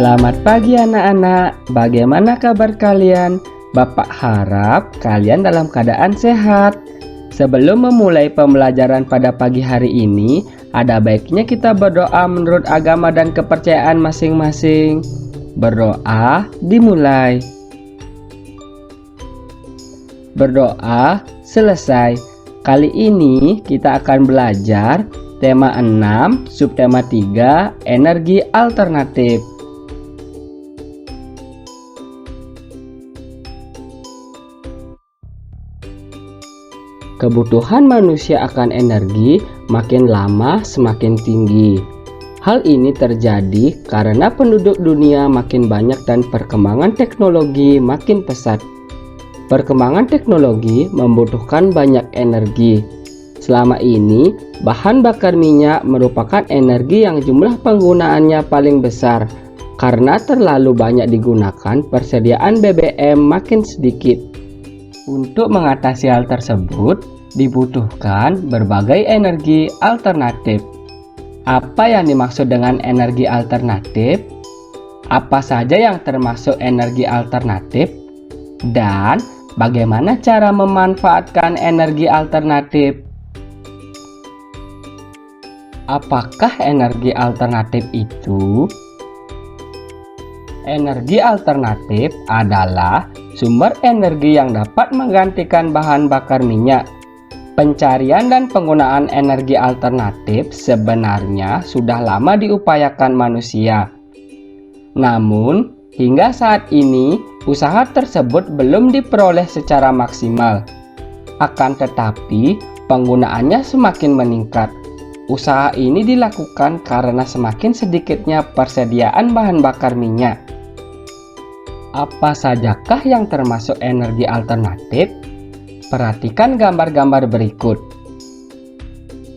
Selamat pagi anak-anak, bagaimana kabar kalian? Bapak harap kalian dalam keadaan sehat. Sebelum memulai pembelajaran pada pagi hari ini, ada baiknya kita berdoa menurut agama dan kepercayaan masing-masing. Berdoa dimulai. Berdoa selesai. Kali ini kita akan belajar tema 6, subtema 3, energi alternatif. Kebutuhan manusia akan energi makin lama semakin tinggi. Hal ini terjadi karena penduduk dunia makin banyak dan perkembangan teknologi makin pesat. Perkembangan teknologi membutuhkan banyak energi. Selama ini, bahan bakar minyak merupakan energi yang jumlah penggunaannya paling besar. Karena terlalu banyak digunakan, persediaan BBM makin sedikit. Untuk mengatasi hal tersebut, dibutuhkan berbagai energi alternatif. Apa yang dimaksud dengan energi alternatif? Apa saja yang termasuk energi alternatif? Dan bagaimana cara memanfaatkan energi alternatif? Apakah energi alternatif itu? Energi alternatif adalah sumber energi yang dapat menggantikan bahan bakar minyak. Pencarian dan penggunaan energi alternatif sebenarnya sudah lama diupayakan manusia. Namun, hingga saat ini, usaha tersebut belum diperoleh secara maksimal. Akan tetapi, penggunaannya semakin meningkat. Usaha ini dilakukan karena semakin sedikitnya persediaan bahan bakar minyak. Apa sajakah yang termasuk energi alternatif? Perhatikan gambar-gambar berikut.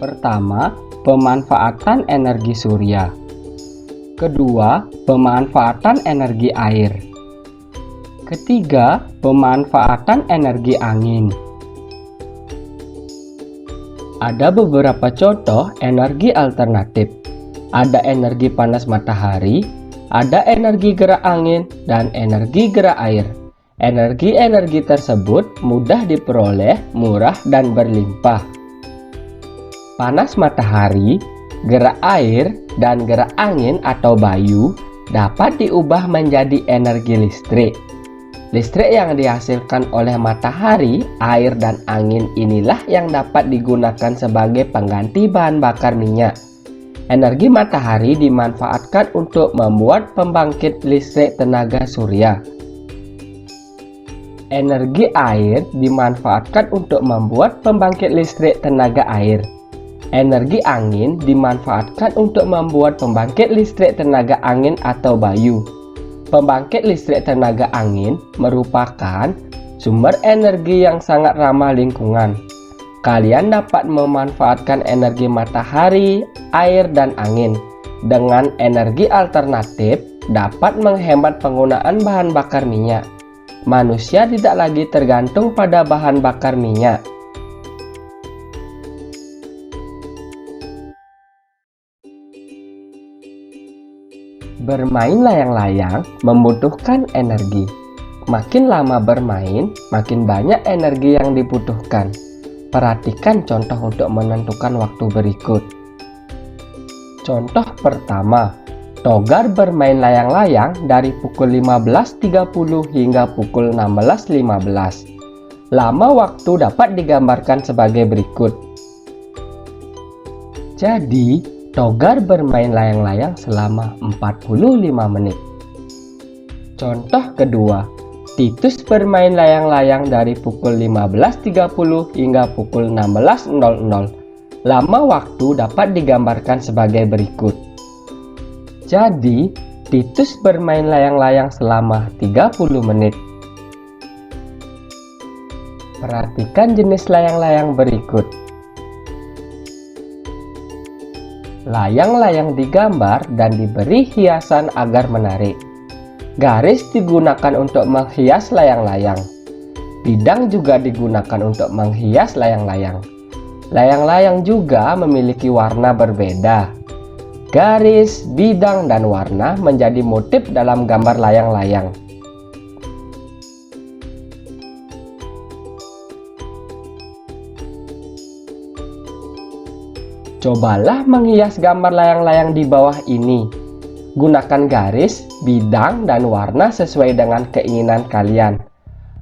Pertama, pemanfaatan energi surya. Kedua, pemanfaatan energi air. Ketiga, pemanfaatan energi angin. Ada beberapa contoh energi alternatif. Ada energi panas matahari, ada energi gerak angin, dan energi gerak air. Energi-energi tersebut mudah diperoleh, murah, dan berlimpah. Panas matahari, gerak air, dan gerak angin atau bayu dapat diubah menjadi energi listrik. Listrik yang dihasilkan oleh matahari, air, dan angin inilah yang dapat digunakan sebagai pengganti bahan bakar minyak. Energi matahari dimanfaatkan untuk membuat pembangkit listrik tenaga surya. Energi air dimanfaatkan untuk membuat pembangkit listrik tenaga air. Energi angin dimanfaatkan untuk membuat pembangkit listrik tenaga angin atau bayu. Pembangkit listrik tenaga angin merupakan sumber energi yang sangat ramah lingkungan. Kalian dapat memanfaatkan energi matahari, air, dan angin. Dengan energi alternatif, dapat menghemat penggunaan bahan bakar minyak. Manusia tidak lagi tergantung pada bahan bakar minyak. Bermain layang-layang membutuhkan energi. Makin lama bermain, makin banyak energi yang dibutuhkan. Perhatikan contoh untuk menentukan waktu berikut. Contoh pertama, Togar bermain layang-layang dari pukul 15.30 hingga pukul 16.15. Lama waktu dapat digambarkan sebagai berikut. Jadi, Togar bermain layang-layang selama 45 menit. Contoh kedua, Titus bermain layang-layang dari pukul 15.30 hingga pukul 16.00. Lama waktu dapat digambarkan sebagai berikut. Jadi, Titus bermain layang-layang selama 30 menit. Perhatikan jenis layang-layang berikut. Layang-layang digambar dan diberi hiasan agar menarik. Garis digunakan untuk menghias layang-layang. Bidang juga digunakan untuk menghias layang-layang. Layang-layang juga memiliki warna berbeda. Garis, bidang, dan warna menjadi motif dalam gambar layang-layang. Cobalah menghias gambar layang-layang di bawah ini. Gunakan garis, bidang, dan warna sesuai dengan keinginan kalian.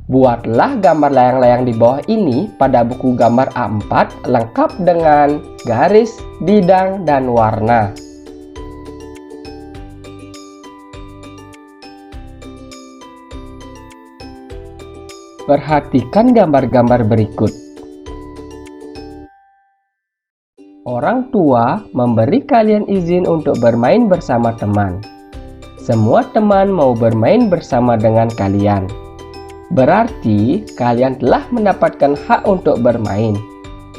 Buatlah gambar layang-layang di bawah ini pada buku gambar A4 lengkap dengan garis, bidang, dan warna. Perhatikan gambar-gambar berikut. Orang tua memberi kalian izin untuk bermain bersama teman. Semua teman mau bermain bersama dengan kalian. Berarti kalian telah mendapatkan hak untuk bermain.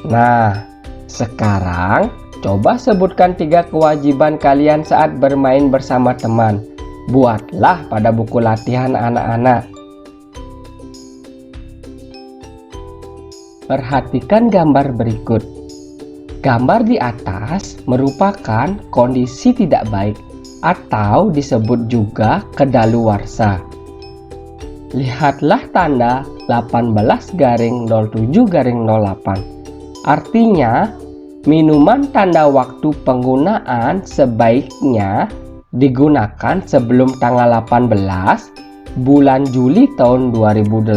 Nah, sekarang coba sebutkan 3 kewajiban kalian saat bermain bersama teman. Buatlah pada buku latihan anak-anak. Perhatikan gambar berikut. Gambar di atas merupakan kondisi tidak baik atau disebut juga kedaluwarsa. Lihatlah tanda 18-07-08. Artinya, minuman tanda waktu penggunaan sebaiknya digunakan sebelum tanggal 18 bulan Juli tahun 2008.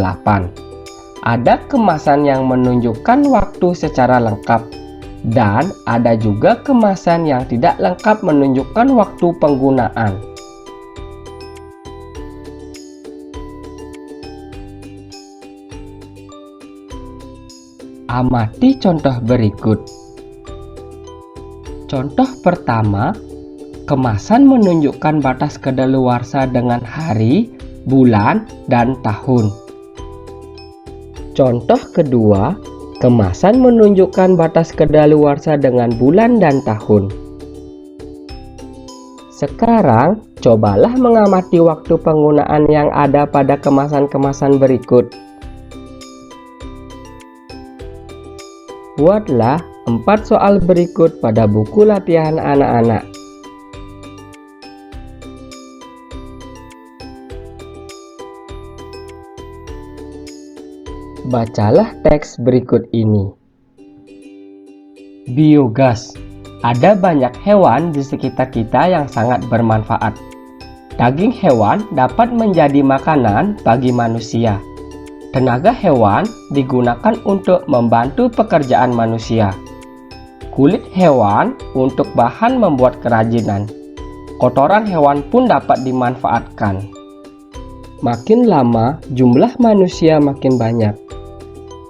Ada kemasan yang menunjukkan waktu secara lengkap. Dan ada juga kemasan yang tidak lengkap menunjukkan waktu penggunaan. Amati contoh berikut. Contoh pertama, kemasan menunjukkan batas kedaluwarsa dengan hari, bulan, dan tahun. Contoh kedua, kemasan menunjukkan batas kedaluwarsa dengan bulan dan tahun. Sekarang, cobalah mengamati waktu penggunaan yang ada pada kemasan-kemasan berikut. Buatlah 4 soal berikut pada buku latihan anak-anak. Bacalah teks berikut ini. Biogas. Ada banyak hewan di sekitar kita yang sangat bermanfaat. Daging hewan dapat menjadi makanan bagi manusia. Tenaga hewan digunakan untuk membantu pekerjaan manusia. Kulit hewan untuk bahan membuat kerajinan. Kotoran hewan pun dapat dimanfaatkan. Makin lama, jumlah manusia makin banyak.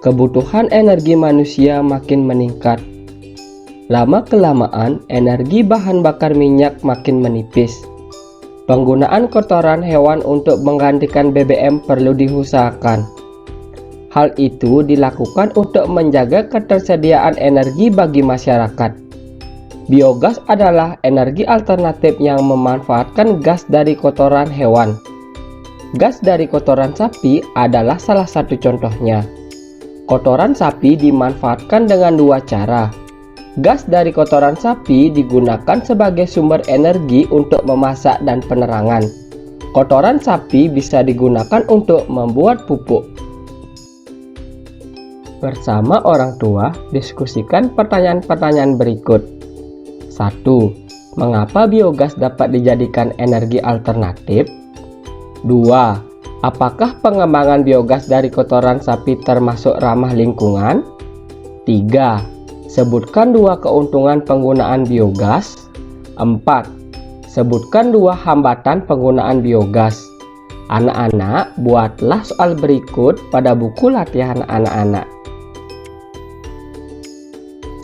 Kebutuhan energi manusia makin meningkat. Lama-kelamaan, energi bahan bakar minyak makin menipis. Penggunaan kotoran hewan untuk menggantikan BBM perlu diusahakan. Hal itu dilakukan untuk menjaga ketersediaan energi bagi masyarakat. Biogas adalah energi alternatif yang memanfaatkan gas dari kotoran hewan. Gas dari kotoran sapi adalah salah satu contohnya. Kotoran sapi dimanfaatkan dengan 2 cara. Gas dari kotoran sapi digunakan sebagai sumber energi untuk memasak dan penerangan. Kotoran sapi bisa digunakan untuk membuat pupuk. Bersama orang tua, diskusikan pertanyaan-pertanyaan berikut. 1. Mengapa biogas dapat dijadikan energi alternatif? 2. Apakah pengembangan biogas dari kotoran sapi termasuk ramah lingkungan? 3. Sebutkan 2 keuntungan penggunaan biogas. 4. Sebutkan 2 hambatan penggunaan biogas. Anak-anak, buatlah soal berikut pada buku latihan anak-anak.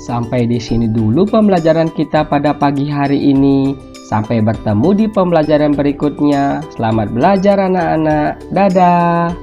Sampai di sini dulu pembelajaran kita pada pagi hari ini. Sampai bertemu di pembelajaran berikutnya. Selamat belajar anak-anak. Dadah.